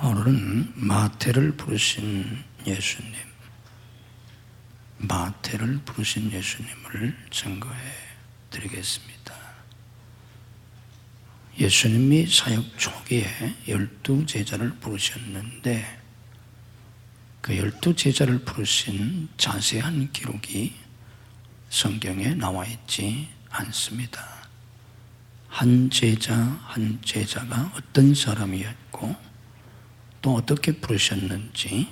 오늘은 마태를 부르신 예수님, 마태를 부르신 예수님을 증거해 드리겠습니다. 예수님이 사역 초기에 12제자를 부르셨는데 그 12제자를 부르신 자세한 기록이 성경에 나와 있지 않습니다. 한 제자 한 제자가 어떤 사람이었고 또 어떻게 부르셨는지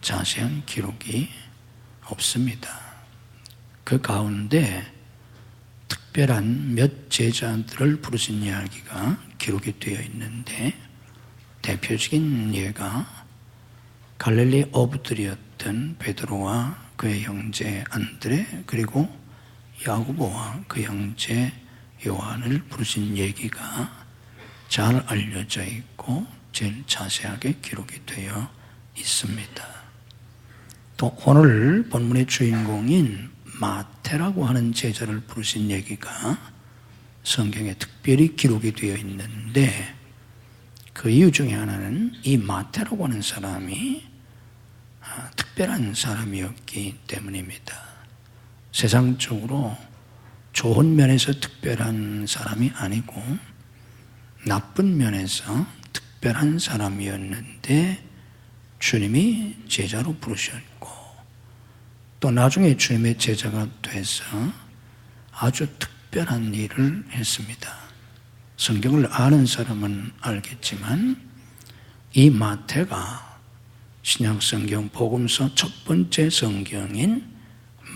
자세한 기록이 없습니다. 그 가운데 특별한 몇 제자들을 부르신 이야기가 기록이 되어 있는데 대표적인 예가 갈릴리 어부들이었던 베드로와 그의 형제 안드레 그리고 야고보와 그 형제 요한을 부르신 얘기가 잘 알려져 있고 제일 자세하게 기록이 되어 있습니다. 또 오늘 본문의 주인공인 마태라고 하는 제자를 부르신 얘기가 성경에 특별히 기록이 되어 있는데 그 이유 중에 하나는 이 마태라고 하는 사람이 특별한 사람이었기 때문입니다. 세상적으로 좋은 면에서 특별한 사람이 아니고 나쁜 면에서 특별한 사람이었는데 주님이 제자로 부르셨고 또 나중에 주님의 제자가 돼서 아주 특별한 일을 했습니다. 성경을 아는 사람은 알겠지만 이 마태가 신약성경 복음서 첫 번째 성경인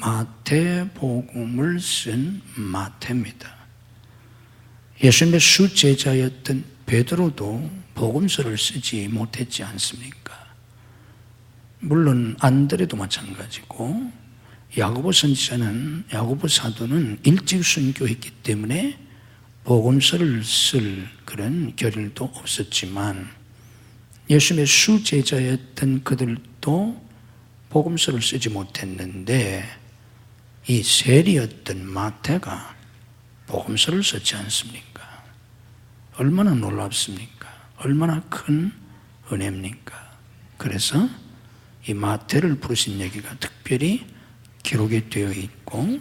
마태복음을 쓴 마태입니다. 예수님의 수제자였던 베드로도 복음서를 쓰지 못했지 않습니까? 물론 안드레도 마찬가지고 야고보 선지자는 야고보 사도는 일찍 순교했기 때문에 복음서를 쓸 그런 겨를도 없었지만 예수님의 수제자였던 그들도 복음서를 쓰지 못했는데 이 세리였던 마태가 복음서를 썼지 않습니까? 얼마나 놀랍습니까? 얼마나 큰 은혜입니까? 그래서 이 마태를 부르신 얘기가 특별히 기록이 되어 있고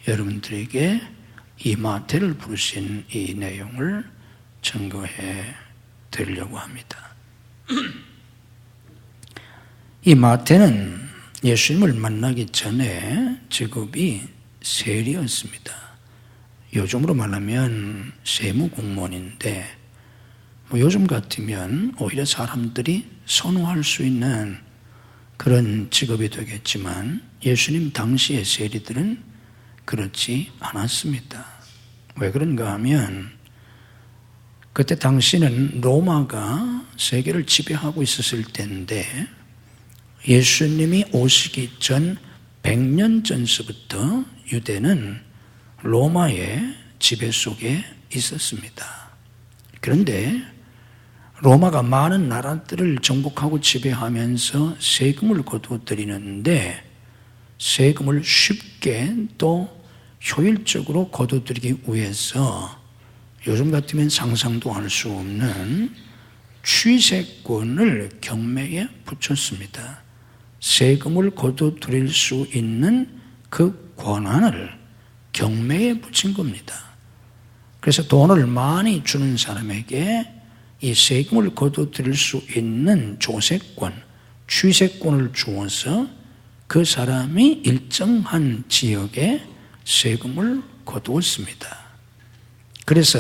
여러분들에게 이 마태를 부르신 이 내용을 증거해 드리려고 합니다. 이 마태는 예수님을 만나기 전에 직업이 세리였습니다. 요즘으로 말하면 세무공무원인데 요즘 같으면 오히려 사람들이 선호할 수 있는 그런 직업이 되겠지만 예수님 당시의 세리들은 그렇지 않았습니다. 왜 그런가 하면 그때 당시는 로마가 세계를 지배하고 있었을 때인데 예수님이 오시기 전 100년 전서부터 유대는 로마의 지배 속에 있었습니다. 그런데 로마가 많은 나라들을 정복하고 지배하면서 세금을 거두어들이는데 세금을 쉽게 또 효율적으로 거두어들이기 위해서 요즘 같으면 상상도 할 수 없는 취세권을 경매에 붙였습니다. 세금을 거두어들일 수 있는 그 권한을 경매에 붙인 겁니다. 그래서 돈을 많이 주는 사람에게 이 세금을 거두어들일 수 있는 조세권, 취세권을 주어서 그 사람이 일정한 지역에 세금을 거두었습니다. 그래서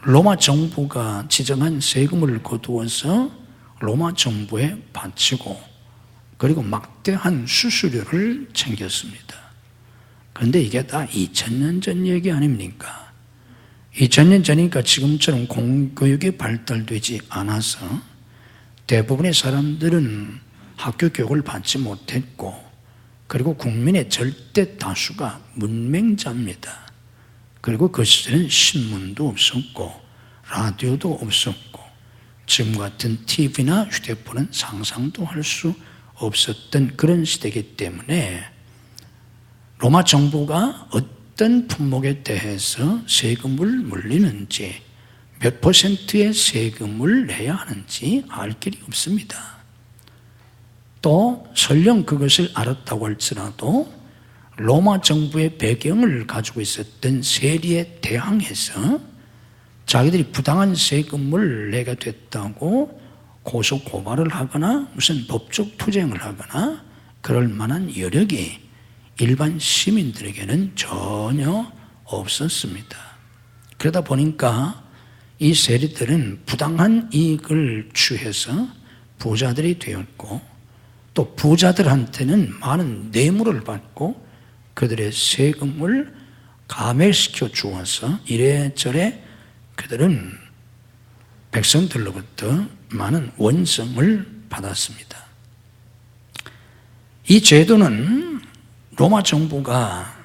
로마 정부가 지정한 세금을 거두어서 로마 정부에 바치고 그리고 막대한 수수료를 챙겼습니다. 그런데 이게 다 2000년 전 얘기 아닙니까? 2000년 전이니까 지금처럼 공교육이 발달되지 않아서 대부분의 사람들은 학교 교육을 받지 못했고 그리고 국민의 절대 다수가 문맹자입니다. 그리고 그 시절엔 신문도 없었고 라디오도 없었고 지금 같은 TV나 휴대폰은 상상도 할 수 없었던 그런 시대이기 때문에 로마 정부가 어떤 품목에 대해서 세금을 물리는지 몇 퍼센트의 세금을 내야 하는지 알 길이 없습니다. 또 설령 그것을 알았다고 할지라도 로마 정부의 배경을 가지고 있었던 세리에 대항해서 자기들이 부당한 세금을 내게 됐다고 고소 고발을 하거나 무슨 법적 투쟁을 하거나 그럴 만한 여력이 일반 시민들에게는 전혀 없었습니다. 그러다 보니까 이 세리들은 부당한 이익을 취해서 부자들이 되었고, 또 부자들한테는 많은 뇌물을 받고 그들의 세금을 감액시켜 주어서 이래저래 그들은 백성들로부터 많은 원성을 받았습니다. 이 제도는 로마 정부가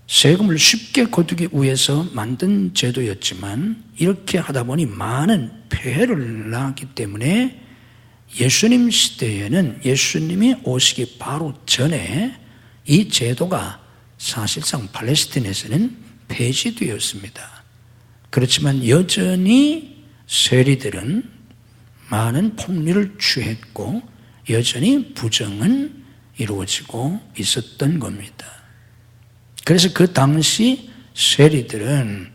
세금을 쉽게 거두기 위해서 만든 제도였지만 이렇게 하다 보니 많은 폐해를 낳았기 때문에 예수님 시대에는 예수님이 오시기 바로 전에 이 제도가 사실상 팔레스틴에서는 폐지되었습니다. 그렇지만 여전히 세리들은 많은 폭리를 취했고 여전히 부정은 이루어지고 있었던 겁니다. 그래서 그 당시 세리들은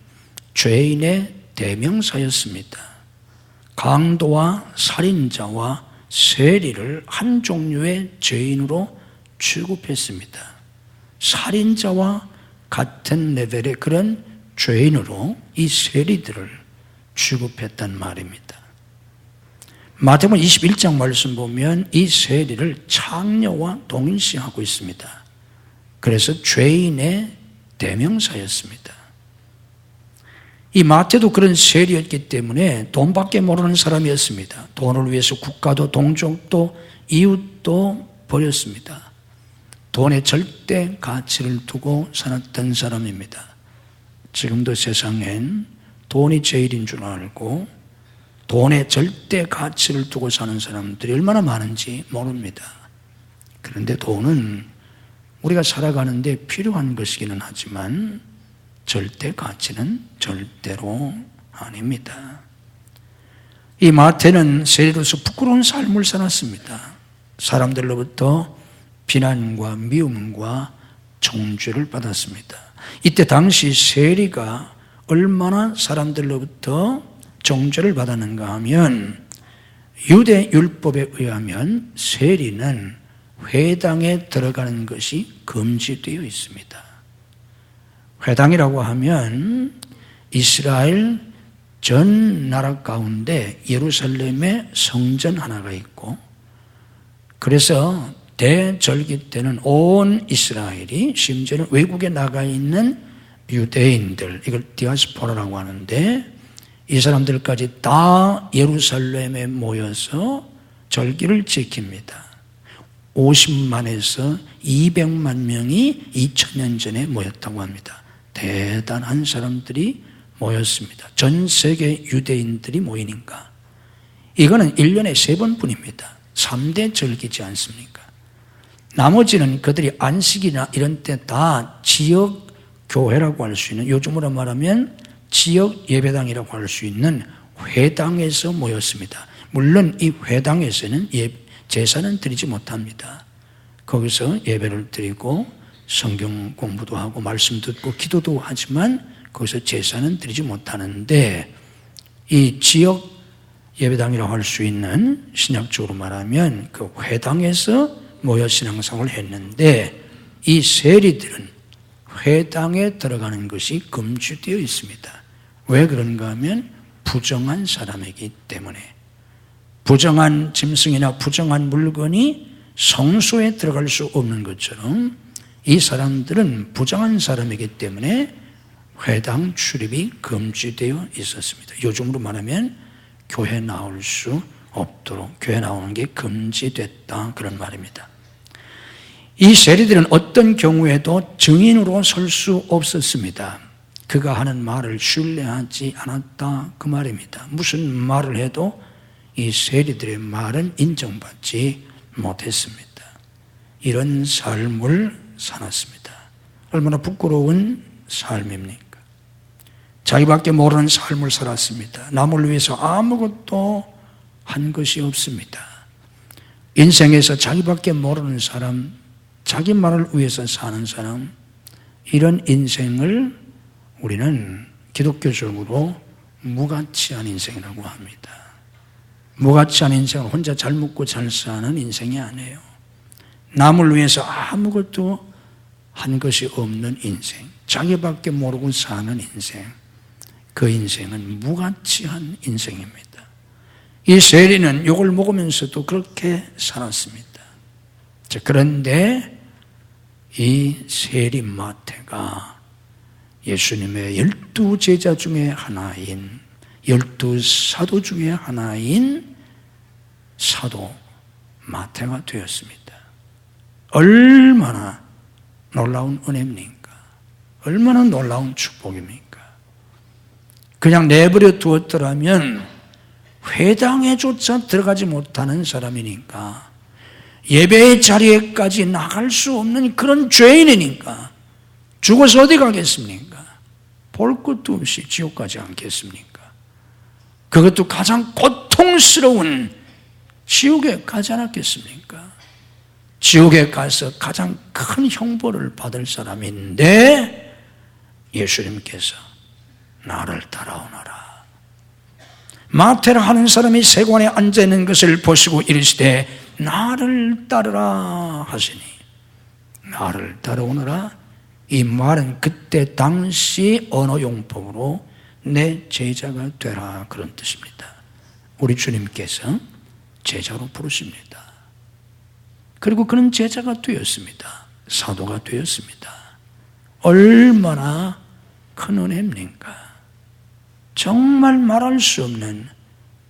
죄인의 대명사였습니다. 강도와 살인자와 세리를 한 종류의 죄인으로 취급했습니다. 살인자와 같은 레벨의 그런 죄인으로 이 세리들을 취급했단 말입니다. 마태복음 21장 말씀 보면 이 세리를 창녀와 동일시하고 있습니다. 그래서 죄인의 대명사였습니다. 이 마태도 그런 세리였기 때문에 돈밖에 모르는 사람이었습니다. 돈을 위해서 국가도 동족도 이웃도 버렸습니다. 돈에 절대 가치를 두고 살았던 사람입니다. 지금도 세상엔 돈이 제일인 줄 알고 돈에 절대 가치를 두고 사는 사람들이 얼마나 많은지 모릅니다. 그런데 돈은 우리가 살아가는데 필요한 것이기는 하지만 절대 가치는 절대로 아닙니다. 이 마태는 세리로서 부끄러운 삶을 살았습니다. 사람들로부터 비난과 미움과 정죄를 받았습니다. 이때 당시 세리가 얼마나 사람들로부터 정죄를 받았는가 하면 유대 율법에 의하면 세리는 회당에 들어가는 것이 금지되어 있습니다. 회당이라고 하면 이스라엘 전 나라 가운데 예루살렘에 성전 하나가 있고, 그래서 대절기 때는 온 이스라엘이, 심지어는 외국에 나가 있는 유대인들, 이걸 디아스포라라고 하는데, 이 사람들까지 다 예루살렘에 모여서 절기를 지킵니다. 50만에서 200만 명이 2000년 전에 모였다고 합니다. 대단한 사람들이 모였습니다. 전 세계 유대인들이 모이니까. 이거는 1년에 3번뿐입니다. 3대 절기지 않습니까? 나머지는 그들이 안식이나 이런 때 다 지역 교회라고 할 수 있는, 요즘으로 말하면 지역 예배당이라고 할 수 있는 회당에서 모였습니다. 물론 이 회당에서는 제사는 드리지 못합니다. 거기서 예배를 드리고 성경 공부도 하고 말씀 듣고 기도도 하지만 거기서 제사는 드리지 못하는데, 이 지역 예배당이라고 할 수 있는, 신약적으로 말하면 그 회당에서 모여 신앙생활을 했는데, 이 세리들은 회당에 들어가는 것이 금지되어 있습니다. 왜 그런가 하면 부정한 사람이기 때문에. 부정한 짐승이나 부정한 물건이 성소에 들어갈 수 없는 것처럼 이 사람들은 부정한 사람이기 때문에 회당 출입이 금지되어 있었습니다. 요즘으로 말하면 교회 나올 수 없도록, 교회 나오는 게 금지됐다, 그런 말입니다. 이 세리들은 어떤 경우에도 증인으로 설 수 없었습니다. 그가 하는 말을 신뢰하지 않았다, 그 말입니다. 무슨 말을 해도 이 세리들의 말은 인정받지 못했습니다. 이런 삶을 살았습니다. 얼마나 부끄러운 삶입니까? 자기밖에 모르는 삶을 살았습니다. 남을 위해서 아무것도 한 것이 없습니다. 인생에서 자기밖에 모르는 사람, 자기만을 위해서 사는 사람, 이런 인생을 우리는 기독교적으로 무가치한 인생이라고 합니다. 무가치한 인생은 혼자 잘 먹고 잘 사는 인생이 아니에요. 남을 위해서 아무것도 한 것이 없는 인생, 자기밖에 모르고 사는 인생, 그 인생은 무가치한 인생입니다. 이 세리는 이걸 먹으면서도 그렇게 살았습니다. 그런데 이 세리 마태가 예수님의 12 제자 중에 하나인, 12 사도 중에 하나인 사도 마태가 되었습니다. 얼마나 놀라운 은혜입니까? 얼마나 놀라운 축복입니까? 그냥 내버려 두었더라면 회당에조차 들어가지 못하는 사람이니까, 예배의 자리에까지 나갈 수 없는 그런 죄인이니까 죽어서 어디 가겠습니까? 볼 것도 없이 지옥 가지 않겠습니까? 그것도 가장 고통스러운 지옥에 가지 않았겠습니까? 지옥에 가서 가장 큰 형벌을 받을 사람인데 예수님께서 나를 따라오너라. 마태라 하는 사람이 세관에 앉아있는 것을 보시고 이르시되 나를 따르라 하시니, 나를 따라오너라, 이 말은 그때 당시 언어용법으로 내 제자가 되라, 그런 뜻입니다. 우리 주님께서 제자로 부르십니다. 그리고 그는 제자가 되었습니다. 사도가 되었습니다. 얼마나 큰 은혜입니까? 정말 말할 수 없는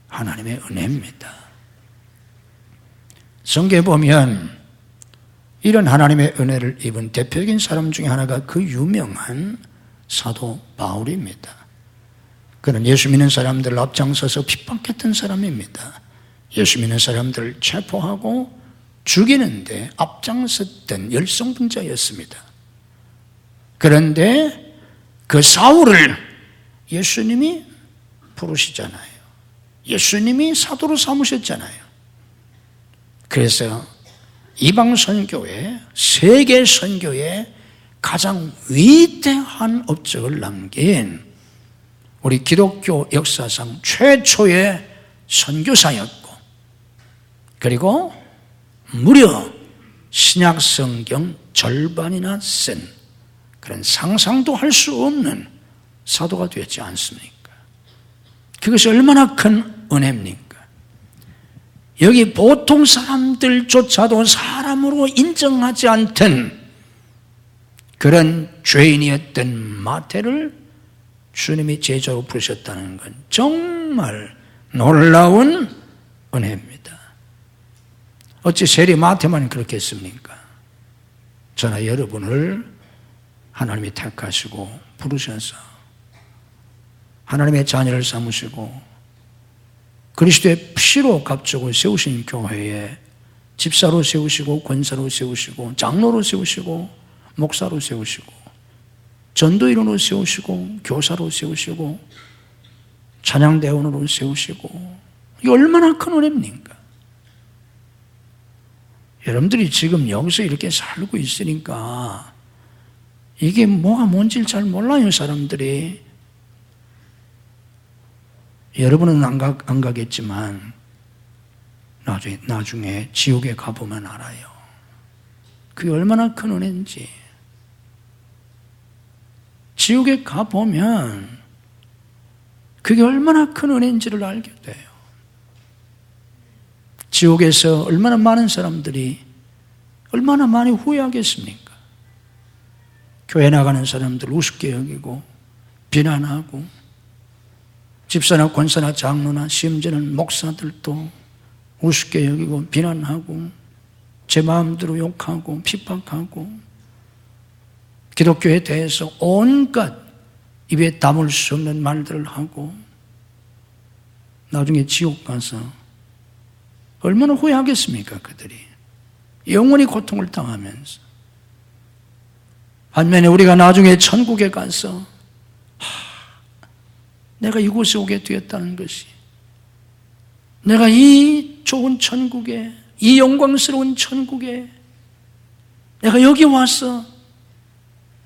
하나님의 은혜입니다. 성경에 보면 이런 하나님의 은혜를 입은 대표적인 사람 중에 하나가 그 유명한 사도 바울입니다. 그는 예수 믿는 사람들을 앞장서서 핍박했던 사람입니다. 예수 믿는 사람들을 체포하고 죽이는데 앞장섰던 열성분자였습니다. 그런데 그 사울을 예수님이 부르시잖아요. 예수님이 사도로 삼으셨잖아요. 그래서 이방 선교회, 세계 선교에 가장 위대한 업적을 남긴 우리 기독교 역사상 최초의 선교사였고, 그리고 무려 신약 성경 절반이나 쓴 그런 상상도 할 수 없는 사도가 되었지 않습니까? 그것이 얼마나 큰 은혜입니까? 여기 보통 사람들조차도 사람으로 인정하지 않던 그런 죄인이었던 마태를 주님이 제자로 부르셨다는 건 정말 놀라운 은혜입니다. 어찌 세리 마태만 그렇게 했습니까? 저나 여러분을 하나님이 택하시고 부르셔서 하나님의 자녀를 삼으시고 그리스도의 피로 값주고 세우신 교회에 집사로 세우시고 권사로 세우시고 장로로 세우시고 목사로 세우시고 전도인으로 세우시고 교사로 세우시고 찬양대원으로 세우시고, 이게 얼마나 큰 은혜입니까? 여러분들이 지금 여기서 이렇게 살고 있으니까 이게 뭐가 뭔지를 잘 몰라요, 사람들이. 여러분은 안 가겠지만 나중에 지옥에 가보면 알아요. 그게 얼마나 큰 은혜인지. 지옥에 가보면 그게 얼마나 큰 은혜인지를 알게 돼요. 지옥에서 얼마나 많은 사람들이 얼마나 많이 후회하겠습니까? 교회 나가는 사람들 우습게 여기고 비난하고, 집사나 권사나 장로나 심지어는 목사들도 우습게 여기고 비난하고 제 마음대로 욕하고 핍박하고 기독교에 대해서 온갖 입에 담을 수 없는 말들을 하고 나중에 지옥 가서 얼마나 후회하겠습니까? 그들이 영원히 고통을 당하면서. 반면에 우리가 나중에 천국에 가서 내가 이곳에 오게 되었다는 것이, 내가 이 좋은 천국에, 이 영광스러운 천국에 내가 여기 와서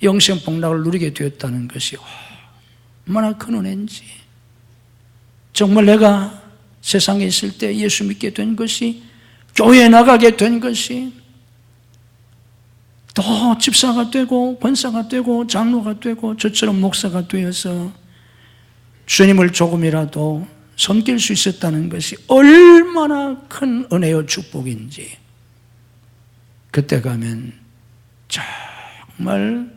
영생 복락을 누리게 되었다는 것이 얼마나 큰 은혜인지. 정말 내가 세상에 있을 때 예수 믿게 된 것이, 교회에 나가게 된 것이, 또 집사가 되고 권사가 되고 장로가 되고 저처럼 목사가 되어서 주님을 조금이라도 섬길 수 있었다는 것이 얼마나 큰 은혜요 축복인지, 그때 가면 정말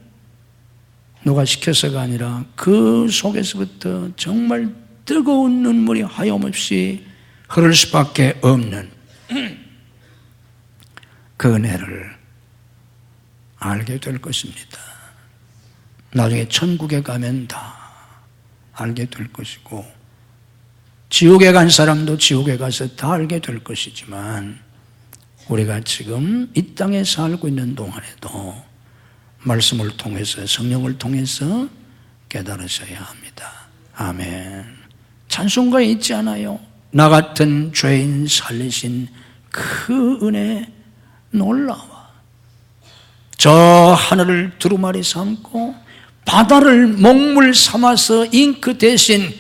누가 시켜서가 아니라 그 속에서부터 정말 뜨거운 눈물이 하염없이 흐를 수밖에 없는 그 은혜를 알게 될 것입니다. 나중에 천국에 가면 다 알게 될 것이고, 지옥에 간 사람도 지옥에 가서 다 알게 될 것이지만, 우리가 지금 이 땅에 살고 있는 동안에도 말씀을 통해서, 성령을 통해서 깨달으셔야 합니다. 아멘. 찬송가에 있지 않아요? 나 같은 죄인 살리신 그 은혜 놀라워. 저 하늘을 두루마리 삼고 바다를 먹물 삼아서 잉크 대신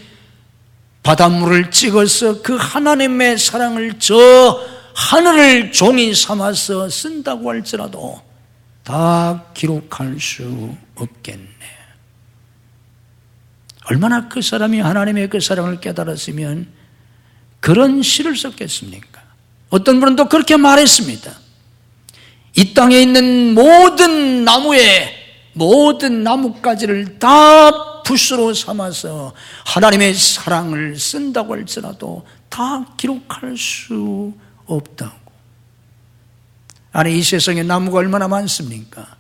바닷물을 찍어서 그 하나님의 사랑을 저 하늘을 종이 삼아서 쓴다고 할지라도 다 기록할 수 없겠네. 얼마나 그 사람이 하나님의 그 사랑을 깨달았으면 그런 시를 썼겠습니까? 어떤 분은 또 그렇게 말했습니다. 이 땅에 있는 모든 나무에, 모든 나뭇가지를 다 붓으로 삼아서 하나님의 사랑을 쓴다고 할지라도 다 기록할 수 없다고. 아니, 이 세상에 나무가 얼마나 많습니까?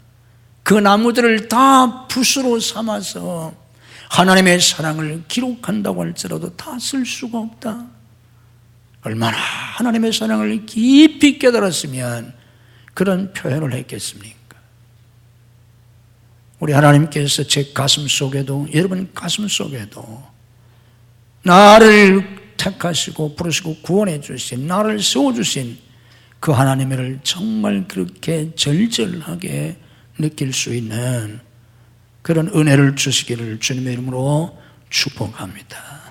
그 나무들을 다 붓으로 삼아서 하나님의 사랑을 기록한다고 할지라도 다 쓸 수가 없다. 얼마나 하나님의 사랑을 깊이 깨달았으면 그런 표현을 했겠습니까? 우리 하나님께서 제 가슴 속에도, 여러분 가슴 속에도 나를 택하시고 부르시고 구원해 주신, 나를 세워주신 그 하나님을 정말 그렇게 절절하게 느낄 수 있는 그런 은혜를 주시기를 주님의 이름으로 축복합니다.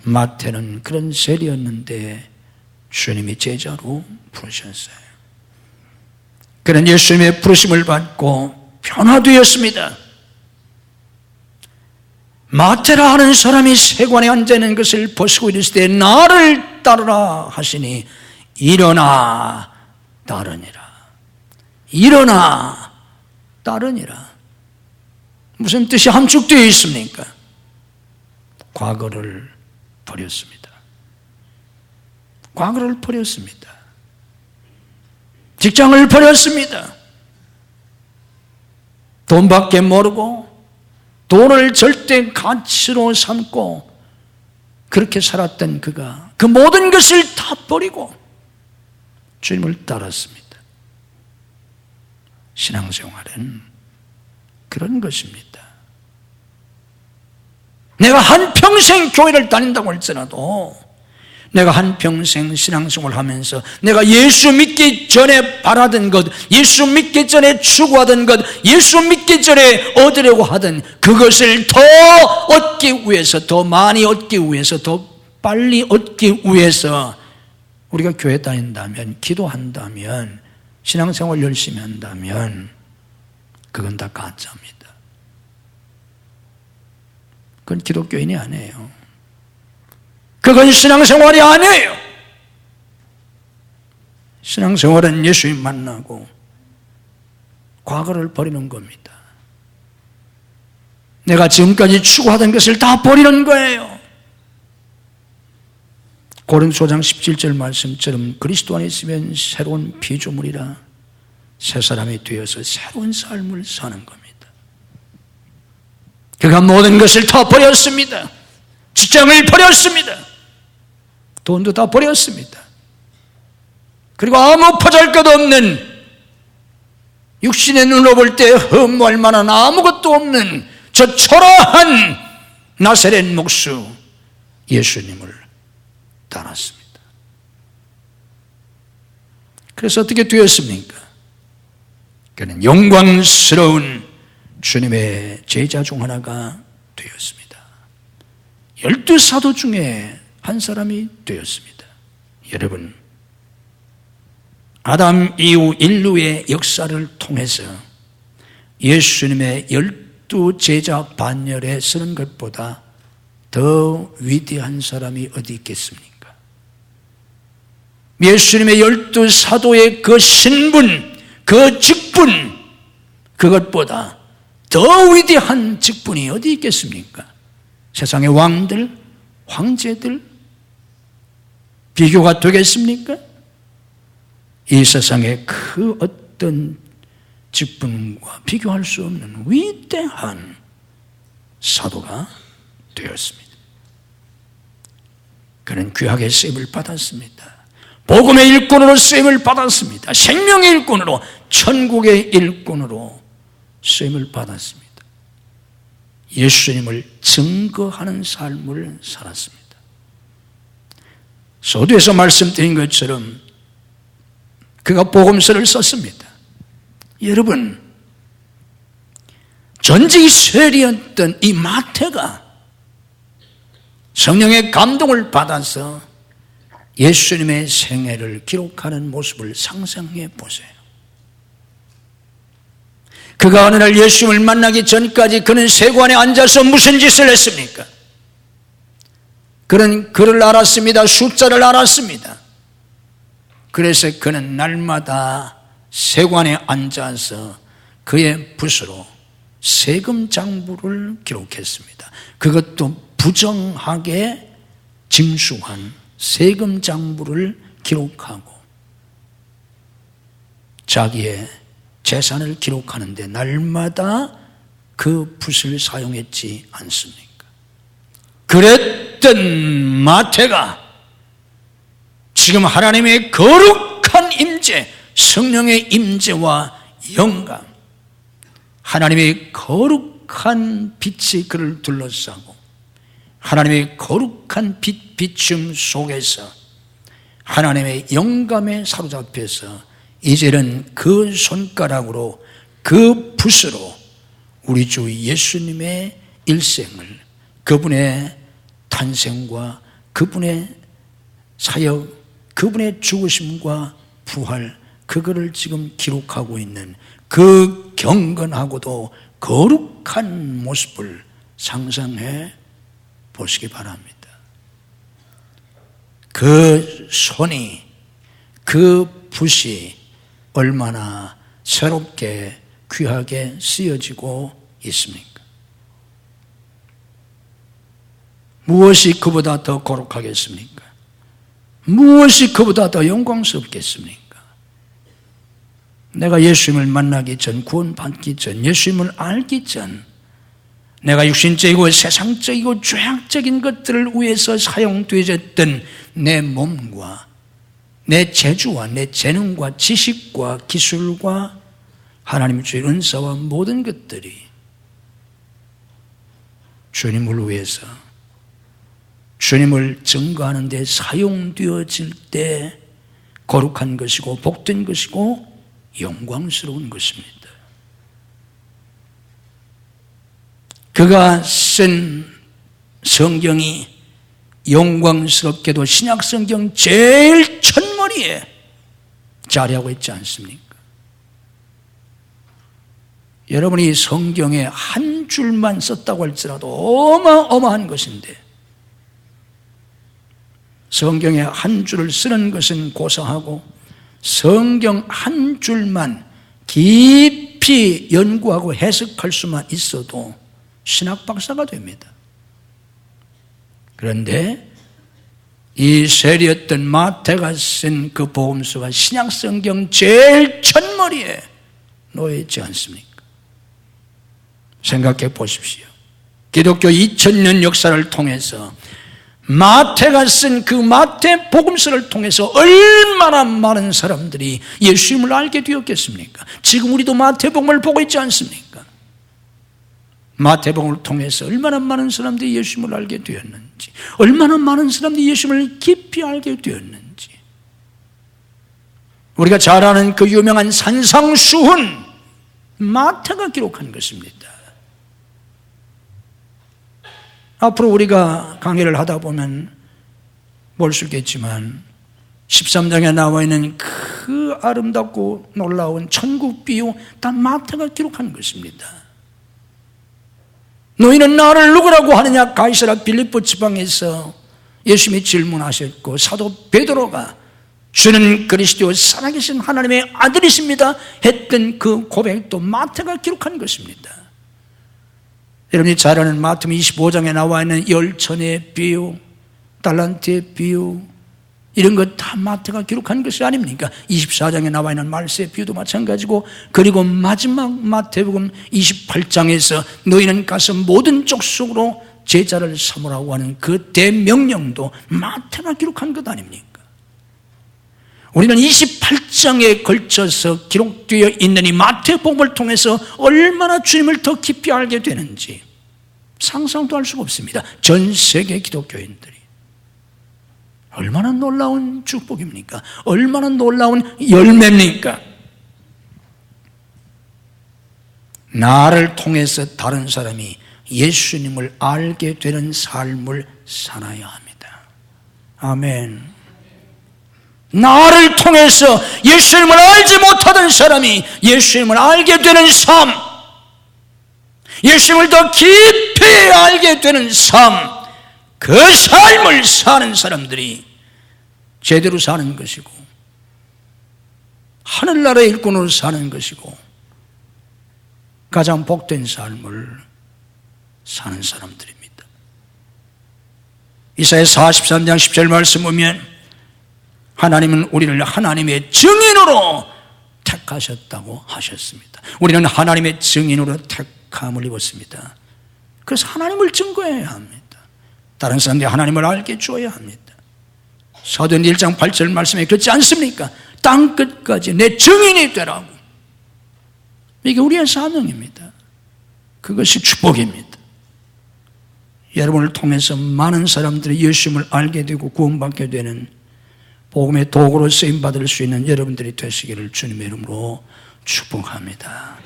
마태는 그런 세리였는데 주님이 제자로 부르셨어요. 그는 예수님의 부르심을 받고 변화되었습니다. 마태라 하는 사람이 세관에 앉아있는 것을 보시고 이르시되 나를 따르라 하시니 일어나 따르니라. 일어나 따르니라. 무슨 뜻이 함축되어 있습니까? 과거를 버렸습니다. 과거를 버렸습니다. 직장을 버렸습니다. 돈밖에 모르고 돈을 절대 가치로 삼고 그렇게 살았던 그가 그 모든 것을 다 버리고 주님을 따랐습니다. 신앙생활은 그런 것입니다. 내가 한평생 교회를 다닌다고 할지라도, 내가 한평생 신앙생활을 하면서 내가 예수 믿기 전에 바라던 것, 예수 믿기 전에 추구하던 것, 예수 믿기 전에 얻으려고 하던 그것을 더 얻기 위해서, 더 많이 얻기 위해서, 더 빨리 얻기 위해서 우리가 교회 다닌다면, 기도한다면, 신앙생활 열심히 한다면 그건 다 가짜입니다. 그건 기독교인이 아니에요. 그건 신앙생활이 아니에요. 신앙생활은 예수님 만나고 과거를 버리는 겁니다. 내가 지금까지 추구하던 것을 다 버리는 거예요. 고린도서 5장 17절 말씀처럼 그리스도 안에 있으면 새로운 피조물이라 새 사람이 되어서 새로운 삶을 사는 겁니다. 그가 모든 것을 다 버렸습니다. 직장을 버렸습니다. 돈도 다 버렸습니다. 그리고 아무 보잘것없는, 육신의 눈으로 볼 때 흠모할 만한 아무것도 없는 저 초라한 나사렛 목수 예수님을 따랐습니다. 그래서 어떻게 되었습니까? 그는 영광스러운 주님의 제자 중 하나가 되었습니다. 12사도 중에 한 사람이 되었습니다. 여러분, 아담 이후 인류의 역사를 통해서 예수님의 12제자 반열에 서는 것보다 더 위대한 사람이 어디 있겠습니까? 예수님의 12사도의 그 신분, 그 직분, 그것보다 더 위대한 직분이 어디 있겠습니까? 세상의 왕들, 황제들 비교가 되겠습니까? 이 세상의 그 어떤 직분과 비교할 수 없는 위대한 사도가 되었습니다. 그는 귀하게 쓰임을 받았습니다. 복음의 일꾼으로 쓰임을 받았습니다. 생명의 일꾼으로, 천국의 일꾼으로 쓰임을 받았습니다. 예수님을 증거하는 삶을 살았습니다. 서두에서 말씀드린 것처럼 그가 복음서를 썼습니다. 여러분, 전지 이스라엘이었던 이 마태가 성령의 감동을 받아서 예수님의 생애를 기록하는 모습을 상상해 보세요. 그가 어느 날 예수님을 만나기 전까지 그는 세관에 앉아서 무슨 짓을 했습니까? 그는 글을 알았습니다. 숫자를 알았습니다. 그래서 그는 날마다 세관에 앉아서 그의 붓으로 세금 장부를 기록했습니다. 그것도 부정하게 징수한 세금 장부를 기록하고 자기의 재산을 기록하는데 날마다 그 붓을 사용했지 않습니까? 그랬던 마태가 지금 하나님의 거룩한 임재, 성령의 임재와 영감, 하나님의 거룩한 빛이 그를 둘러싸고 하나님의 거룩한 비춤 속에서 하나님의 영감에 사로잡혀서 이제는 그 손가락으로 그 붓으로 우리 주 예수님의 일생을, 그분의 탄생과 그분의 사역, 그분의 죽으심과 부활, 그거를 지금 기록하고 있는 그 경건하고도 거룩한 모습을 상상해 보시기 바랍니다. 그 손이, 그 붓이 얼마나 새롭게 귀하게 쓰여지고 있습니까? 무엇이 그보다 더 거룩하겠습니까? 무엇이 그보다 더 영광스럽겠습니까? 내가 예수님을 만나기 전, 구원받기 전, 예수님을 알기 전 내가 육신적이고 세상적이고 죄악적인 것들을 위해서 사용되어졌던 내 몸과 내 재주와 내 재능과 지식과 기술과 하나님 주의 은사와 모든 것들이 주님을 위해서, 주님을 증거하는 데 사용되어질 때 거룩한 것이고 복된 것이고 영광스러운 것입니다. 그가 쓴 성경이 영광스럽게도 신약성경 제일 첫머리에 자리하고 있지 않습니까? 여러분이 성경에 한 줄만 썼다고 할지라도 어마어마한 것인데 성경에 한 줄을 쓰는 것은 고사하고 성경 한 줄만 깊이 연구하고 해석할 수만 있어도 신학 박사가 됩니다. 그런데 이 세리였던 마태가 쓴 그 복음서가 신약성경 제일 첫머리에 놓여있지 않습니까? 생각해 보십시오. 기독교 2000년 역사를 통해서 마태가 쓴 그 마태 복음서를 통해서 얼마나 많은 사람들이 예수님을 알게 되었겠습니까? 지금 우리도 마태복음을 보고 있지 않습니까? 마태복음을 통해서 얼마나 많은 사람들이 예수님을 알게 되었는지, 얼마나 많은 사람들이 예수님을 깊이 알게 되었는지, 우리가 잘 아는 그 유명한 산상수훈, 마태가 기록한 것입니다. 앞으로 우리가 강의를 하다 보면 볼 수 있겠지만 13장에 나와 있는 그 아름답고 놀라운 천국 비유 다 마태가 기록한 것입니다. 너희는 나를 누구라고 하느냐? 가이사랴 빌립보 지방에서 예수님이 질문하셨고, 사도 베드로가 주는 그리스도 살아계신 하나님의 아들이십니다 했던 그 고백도 마태가 기록한 것입니다. 여러분이 잘 아는 마태복음 25장에 나와 있는 열천의 비유, 달란트의 비유, 이런 것 다 마태가 기록한 것이 아닙니까? 24장에 나와 있는 말세의 비유도 마찬가지고, 그리고 마지막 마태복음 28장에서 너희는 가서 모든 족속으로 제자를 삼으라고 하는 그 대명령도 마태가 기록한 것 아닙니까? 우리는 28장에 걸쳐서 기록되어 있는 이 마태복음을 통해서 얼마나 주님을 더 깊이 알게 되는지 상상도 할 수가 없습니다. 전 세계 기독교인들이 얼마나 놀라운 축복입니까? 얼마나 놀라운 열매입니까? 나를 통해서 다른 사람이 예수님을 알게 되는 삶을 살아야 합니다. 아멘. 나를 통해서 예수님을 알지 못하던 사람이 예수님을 알게 되는 삶, 예수님을 더 깊이 알게 되는 삶, 그 삶을 사는 사람들이 제대로 사는 것이고 하늘나라의 일꾼으로 사는 것이고 가장 복된 삶을 사는 사람들입니다. 이사야 43장 10절 말씀 보면 하나님은 우리를 하나님의 증인으로 택하셨다고 하셨습니다. 우리는 하나님의 증인으로 택함을 입었습니다. 그래서 하나님을 증거해야 합니다. 다른 사람들이 하나님을 알게 주어야 합니다. 사도행 1장 8절 말씀에 그렇지 않습니까? 땅끝까지 내 증인이 되라고. 이게 우리의 사명입니다. 그것이 축복입니다. 여러분을 통해서 많은 사람들이 예수님을 알게 되고 구원받게 되는 복음의 도구로 쓰임받을 수 있는 여러분들이 되시기를 주님의 이름으로 축복합니다.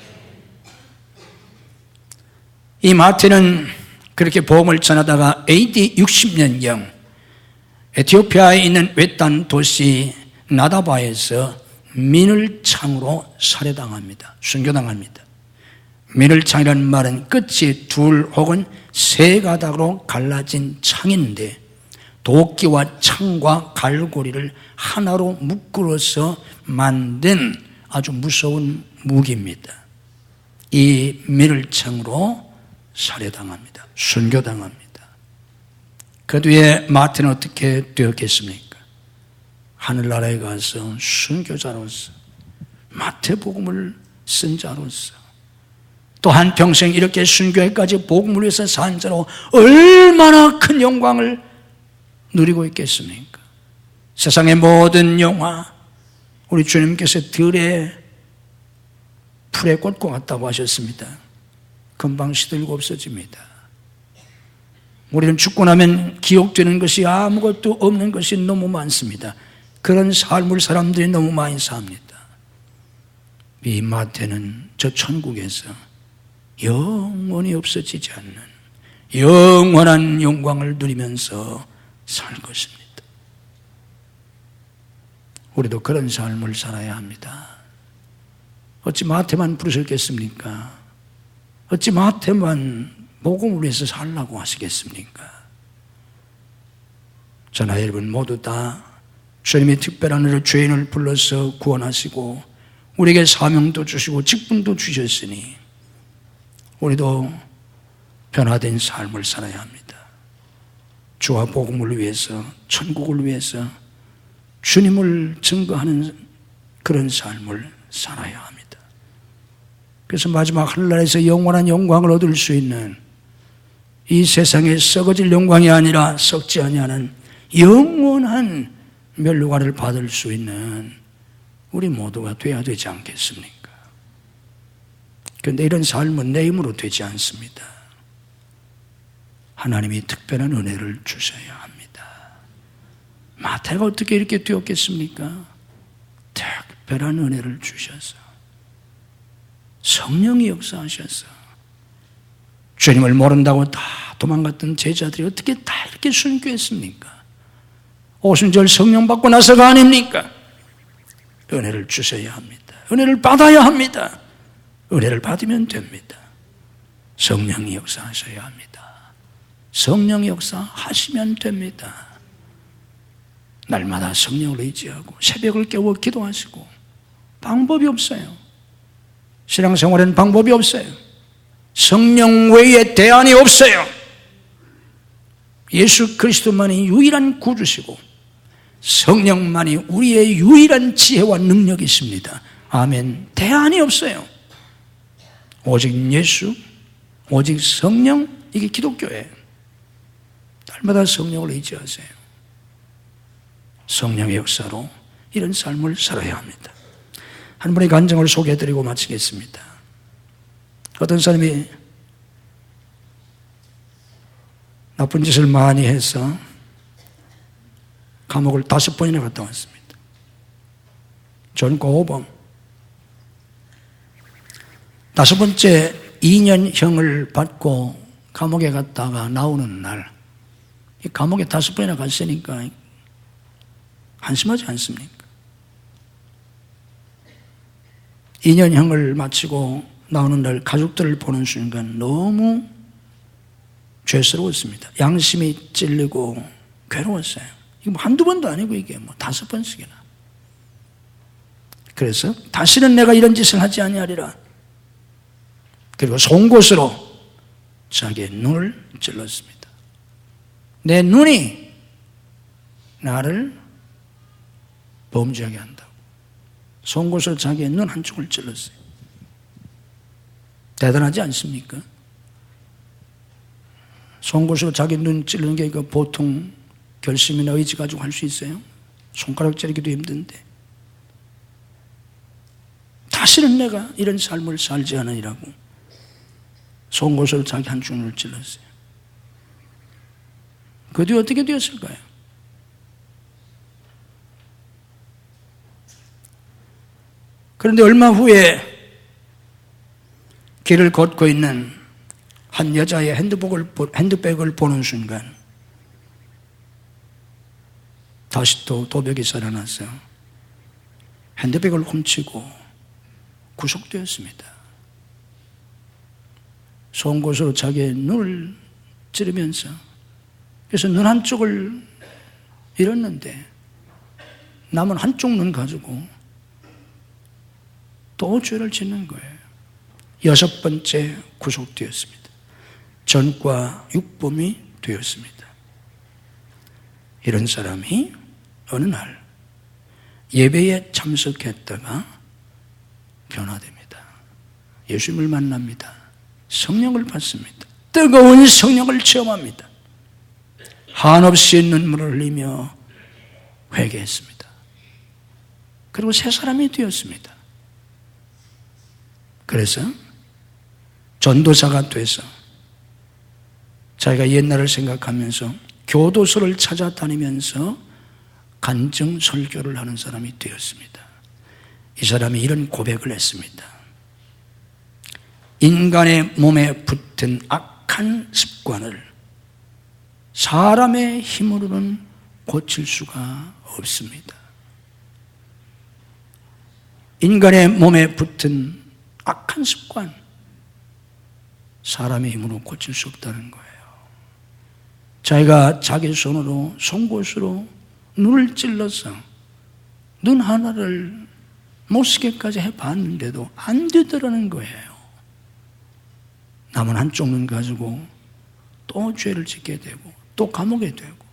이 마태는 그렇게 복음을 전하다가 AD 60년경 에티오피아에 있는 외딴 도시 나다바에서 민을창으로 살해당합니다. 순교당합니다. 민을창이라는 말은 끝이 둘 혹은 세 가닥으로 갈라진 창인데 도끼와 창과 갈고리를 하나로 묶어서 만든 아주 무서운 무기입니다. 이 민을창으로 살해당합니다. 순교당합니다. 그 뒤에 마태는 어떻게 되었겠습니까? 하늘나라에 가서 순교자로서 마태복음을 쓴 자로서 또 한평생 이렇게 순교회까지 복음을 위해서 산 자로 얼마나 큰 영광을 누리고 있겠습니까? 세상의 모든 영화, 우리 주님께서 들의 풀의 꽃과 같다고 하셨습니다. 금방 시들고 없어집니다. 우리는 죽고 나면 기억되는 것이 아무것도 없는 것이 너무 많습니다. 그런 삶을 사람들이 너무 많이 삽니다. 이 마태는 저 천국에서 영원히 없어지지 않는 영원한 영광을 누리면서 살 것입니다. 우리도 그런 삶을 살아야 합니다. 어찌 마태만 부르셨겠습니까? 어찌 마태만 복음을 위해서 살라고 하시겠습니까? 저나 여러분 모두 다 주님의 특별한 은혜로 죄인을 불러서 구원하시고 우리에게 사명도 주시고 직분도 주셨으니 우리도 변화된 삶을 살아야 합니다. 주와 복음을 위해서, 천국을 위해서 주님을 증거하는 그런 삶을 살아야 합니다. 그래서 마지막 하늘나라에서 영원한 영광을 얻을 수 있는 이 세상에 썩어질 영광이 아니라 썩지 아니하는 영원한 멸류관을 받을 수 있는 우리 모두가 되어야 되지 않겠습니까? 그런데 이런 삶은 내 힘으로 되지 않습니다. 하나님이 특별한 은혜를 주셔야 합니다. 마태가 어떻게 이렇게 되었겠습니까? 특별한 은혜를 주셔서 성령이 역사하셔서 주님을 모른다고 다 도망갔던 제자들이 어떻게 다 이렇게 순교했습니까? 오순절 성령 받고 나서가 아닙니까? 은혜를 주셔야 합니다. 은혜를 받아야 합니다. 은혜를 받으면 됩니다. 성령이 역사하셔야 합니다. 성령이 역사하시면 됩니다. 날마다 성령을 의지하고 새벽을 깨워 기도하시고 방법이 없어요. 신앙생활에는 방법이 없어요. 성령 외에 대안이 없어요. 예수 그리스도만이 유일한 구주시고 성령만이 우리의 유일한 지혜와 능력이십니다. 아멘. 대안이 없어요. 오직 예수, 오직 성령, 이게 기독교예요. 날마다 성령을 의지하세요. 성령의 역사로 이런 삶을 살아야 합니다. 한 분의 간증을 소개해드리고 마치겠습니다. 어떤 사람이 나쁜 짓을 많이 해서 감옥을 5번이나 갔다 왔습니다. 전고범 5번째 2년형을 받고 감옥에 갔다가 나오는 날, 이 감옥에 5번이나 갔으니까 한심하지 않습니까? 2년형을 마치고 나오는 날 가족들을 보는 순간 너무 죄스러웠습니다. 양심이 찔리고 괴로웠어요. 이거 뭐 한두 번도 아니고 이게 뭐 5번씩이나. 그래서 다시는 내가 이런 짓을 하지 아니하리라. 그리고 송곳으로 자기의 눈을 찔렀습니다. 내 눈이 나를 범죄하게 한다고. 송곳으로 자기의 눈 한쪽을 찔렀어요. 대단하지 않습니까? 송곳으로 자기 눈 찌르는 게 보통 결심이나 의지 가지고 할 수 있어요? 손가락 자르기도 힘든데. 다시는 내가 이런 삶을 살지 않으리라고 송곳으로 자기 한쪽 눈을 찔렀어요. 그 뒤에 어떻게 되었을까요? 그런데 얼마 후에 길을 걷고 있는 한 여자의 핸드백을 보는 순간 다시 또 도벽이 살아나서 핸드백을 훔치고 구속되었습니다. 송곳으로 자기의 눈을 찌르면서, 그래서 눈 한쪽을 잃었는데 남은 한쪽 눈 가지고 또 죄를 짓는 거예요. 6번째 구속되었습니다. 전과 육범이 되었습니다. 이런 사람이 어느 날 예배에 참석했다가 변화됩니다. 예수님을 만납니다. 성령을 받습니다. 뜨거운 성령을 체험합니다. 한없이 눈물을 흘리며 회개했습니다. 그리고 새 사람이 되었습니다. 그래서 전도사가 돼서 자기가 옛날을 생각하면서 교도소를 찾아다니면서 간증 설교를 하는 사람이 되었습니다. 이 사람이 이런 고백을 했습니다. 인간의 몸에 붙은 악한 습관을 사람의 힘으로는 고칠 수가 없습니다. 인간의 몸에 붙은 악한 습관, 사람의 힘으로 고칠 수 없다는 거예요. 자기가 자기 손으로 송곳으로 눈을 찔러서 눈 하나를 못 쓰게까지 해봤는데도 안 되더라는 거예요. 남은 한쪽 눈 가지고 또 죄를 짓게 되고 또 감옥에 되고.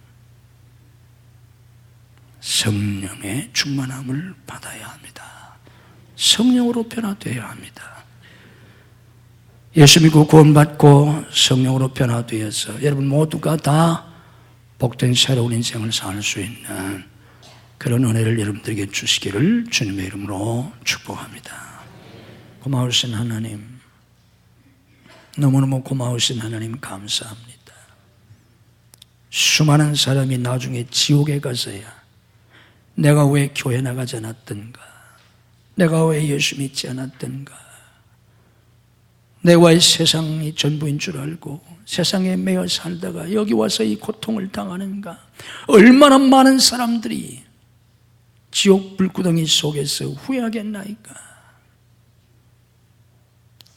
성령의 충만함을 받아야 합니다. 성령으로 변화되어야 합니다. 예수 믿고 구원받고 성령으로 변화되어서 여러분 모두가 다 복된 새로운 인생을 살 수 있는 그런 은혜를 여러분들에게 주시기를 주님의 이름으로 축복합니다. 고마우신 하나님, 너무너무 고마우신 하나님 감사합니다. 수많은 사람이 나중에 지옥에 가서야 내가 왜 교회 나가지 않았던가, 내가 왜 예수 믿지 않았던가, 내가 왜 세상이 전부인 줄 알고 세상에 매여 살다가 여기 와서 이 고통을 당하는가. 얼마나 많은 사람들이 지옥 불구덩이 속에서 후회하겠나이까.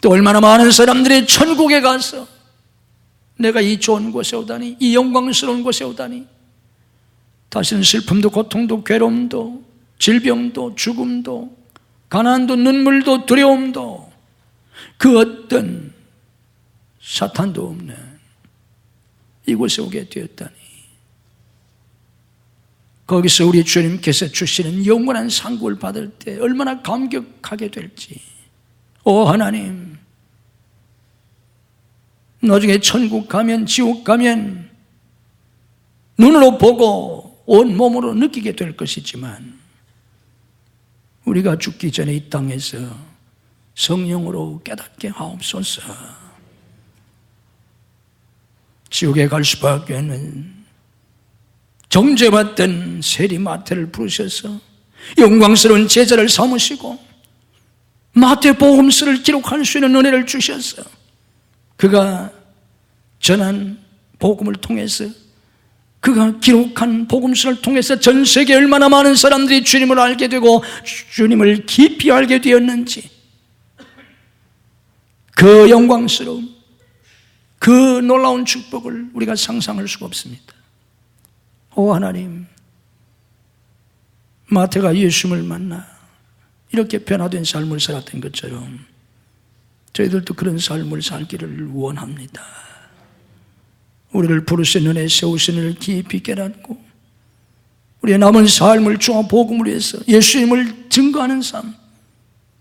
또 얼마나 많은 사람들이 천국에 가서 내가 이 좋은 곳에 오다니, 이 영광스러운 곳에 오다니, 다시는 슬픔도 고통도 괴로움도 질병도 죽음도 가난도 눈물도 두려움도 그 어떤 사탄도 없는 이곳에 오게 되었다니, 거기서 우리 주님께서 주시는 영원한 상급을 받을 때 얼마나 감격하게 될지. 오 하나님, 나중에 천국 가면 지옥 가면 눈으로 보고 온 몸으로 느끼게 될 것이지만 우리가 죽기 전에 이 땅에서 성령으로 깨닫게 하옵소서. 지옥에 갈 수밖에 없는 정죄받던 세리 마태를 부르셔서 영광스러운 제자를 삼으시고 마태복음서를 기록할 수 있는 은혜를 주셔서 그가 전한 복음을 통해서, 그가 기록한 복음서를 통해서 전 세계 얼마나 많은 사람들이 주님을 알게 되고 주님을 깊이 알게 되었는지, 그 영광스러움, 그 놀라운 축복을 우리가 상상할 수가 없습니다. 오 하나님, 마태가 예수님을 만나 이렇게 변화된 삶을 살았던 것처럼 저희들도 그런 삶을 살기를 원합니다. 우리를 부르신 은혜, 세우신 은혜를 깊이 깨닫고 우리의 남은 삶을 주와 복음을 위해서 예수님을 증거하는 삶,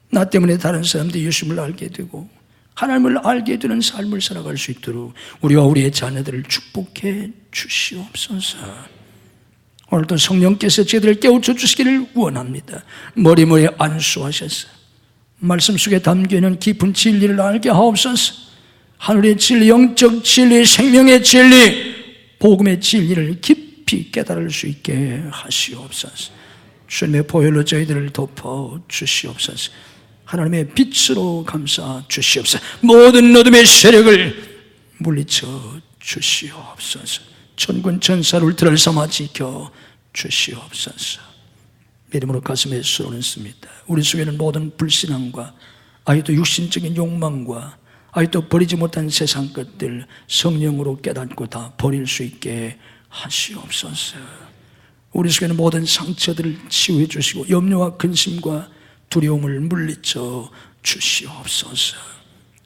나 때문에 다른 사람들이 예수님을 알게 되고 하나님을 알게 되는 삶을 살아갈 수 있도록 우리와 우리의 자녀들을 축복해 주시옵소서. 오늘도 성령께서 저희들을 깨우쳐 주시기를 원합니다. 머리머리 안수하셔서 말씀 속에 담겨있는 깊은 진리를 알게 하옵소서. 하늘의 진리, 영적 진리, 생명의 진리, 복음의 진리를 깊이 깨달을 수 있게 하시옵소서. 주님의 보혈로 저희들을 덮어 주시옵소서. 하나님의 빛으로 감싸 주시옵소서. 모든 어둠의 세력을 물리쳐 주시옵소서. 천군 천사를 울트를 삼아 지켜 주시옵소서. 믿음으로 가슴에 손을 씁니다. 우리 속에는 모든 불신앙과 아직도 육신적인 욕망과 아직도 버리지 못한 세상 것들 성령으로 깨닫고 다 버릴 수 있게 하시옵소서. 우리 속에는 모든 상처들을 치유해 주시고 염려와 근심과 두려움을 물리쳐 주시옵소서.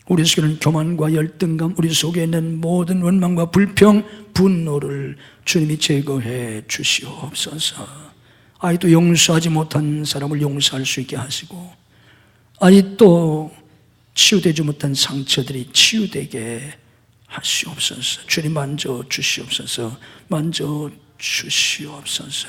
우리 속에는 교만과 열등감, 우리 속에 있는 모든 원망과 불평, 분노를 주님이 제거해 주시옵소서. 아직도 용서하지 못한 사람을 용서할 수 있게 하시고 아직도 치유되지 못한 상처들이 치유되게 하시옵소서. 주님 만져 주시옵소서. 만져 주시옵소서.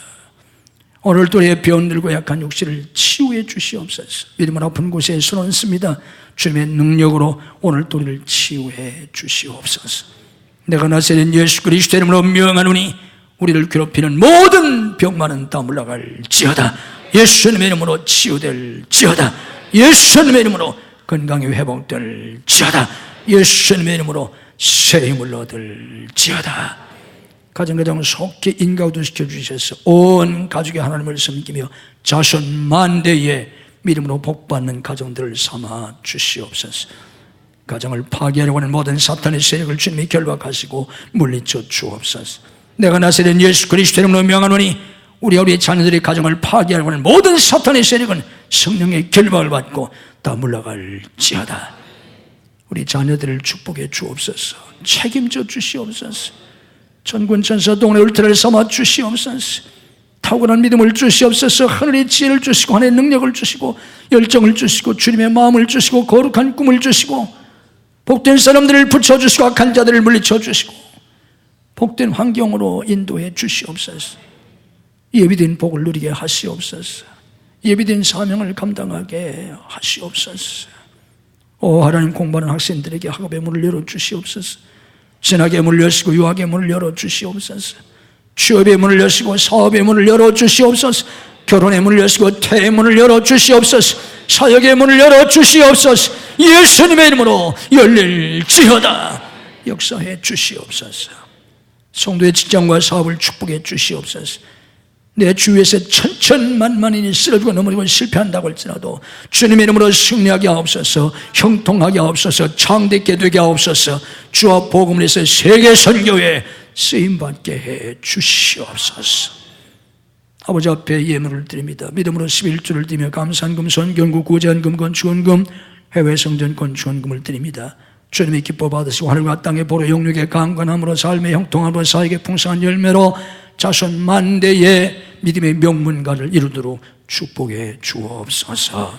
오늘도 우리의 병들고 약한 육신을 치유해 주시옵소서. 믿음을 아픈 곳에 손 얹습니다. 주님의 능력으로 오늘도 우리를 치유해 주시옵소서. 내가 나세는 예수 그리스도 이름으로 명하노니 우리를 괴롭히는 모든 병만은 다 물러갈지어다. 예수님의 이름으로 치유될지어다. 예수님의 이름으로 건강이 회복될지어다. 예수님의 이름으로 새 힘을 얻을지어다. 가정가정 속히 인가우도시켜 주셔서 온 가족이 하나님을 섬기며 자손 만대의 믿음으로 복받는 가정들을 삼아 주시옵소서. 가정을 파괴하려고 하는 모든 사탄의 세력을 주님이 결박하시고 물리쳐 주옵소서. 내가 나세는 예수 그리스도 이름으로 명하노니 우리와 우리의 자녀들의 가정을 파괴하려고 하는 모든 사탄의 세력은 성령의 결박을 받고 다 물러갈지어다. 우리 자녀들을 축복해 주옵소서. 책임져 주시옵소서. 천군 천사 동네 울트라를 삼아 주시옵소서. 탁월한 믿음을 주시옵소서. 하늘의 지혜를 주시고 하늘의 능력을 주시고 열정을 주시고 주님의 마음을 주시고 거룩한 꿈을 주시고 복된 사람들을 붙여주시고 악한 자들을 물리쳐 주시고 복된 환경으로 인도해 주시옵소서. 예비된 복을 누리게 하시옵소서. 예비된 사명을 감당하게 하시옵소서. 오 하나님, 공부하는 학생들에게 학업의 문을 열어주시옵소서. 신학의 문을 여시고 유학의 문을 열어주시옵소서. 취업의 문을 여시고 사업의 문을 열어주시옵소서. 결혼의 문을 여시고 태의 문을 열어주시옵소서. 사역의 문을 열어주시옵소서. 예수님의 이름으로 열릴지어다. 역사해 주시옵소서. 성도의 직장과 사업을 축복해 주시옵소서. 내 주위에서 천천만만인이 쓰러지고 넘어지고 실패한다고 할지라도 주님의 이름으로 승리하게 하옵소서. 형통하게 하옵소서. 창대케 되게 하옵소서. 주와 복음을 해서 세계 선교에 쓰임받게 해 주시옵소서. 아버지 앞에 예물을 드립니다. 믿음으로 11조를 드리며 감사한금, 선견금, 구제한금, 건축원금, 해외성전 건축원금을 드립니다. 주님의 기뻐 받으시고 하늘과 땅의 보로 영육의 강건함으로 삶의 형통함으로 사역의 풍성한 열매로 자손 만대의 믿음의 명문가를 이루도록 축복해 주옵소서.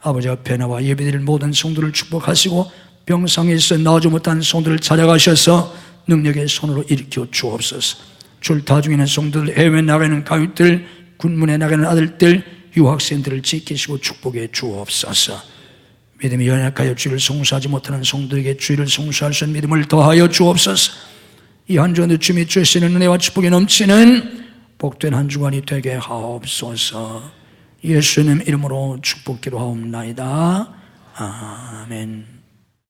아버지 앞에 나와 예배드릴 모든 성도를 축복하시고 병상에서 나오지 못한 성도를 찾아가셔서 능력의 손으로 일으켜 주옵소서. 줄타 중에 있는 성도들, 해외 나가는 가족들, 군문에 나가는 아들들, 유학생들을 지키시고 축복해 주옵소서. 믿음이 연약하여 주를 송수하지 못하는 성도에게 주를 송수할 수 있는 믿음을 더하여 주옵소서. 이 한 주간도 주님이 주시는 은혜와 축복이 넘치는 복된 한 주간이 되게 하옵소서. 예수님 이름으로 축복기로 하옵나이다. 아멘.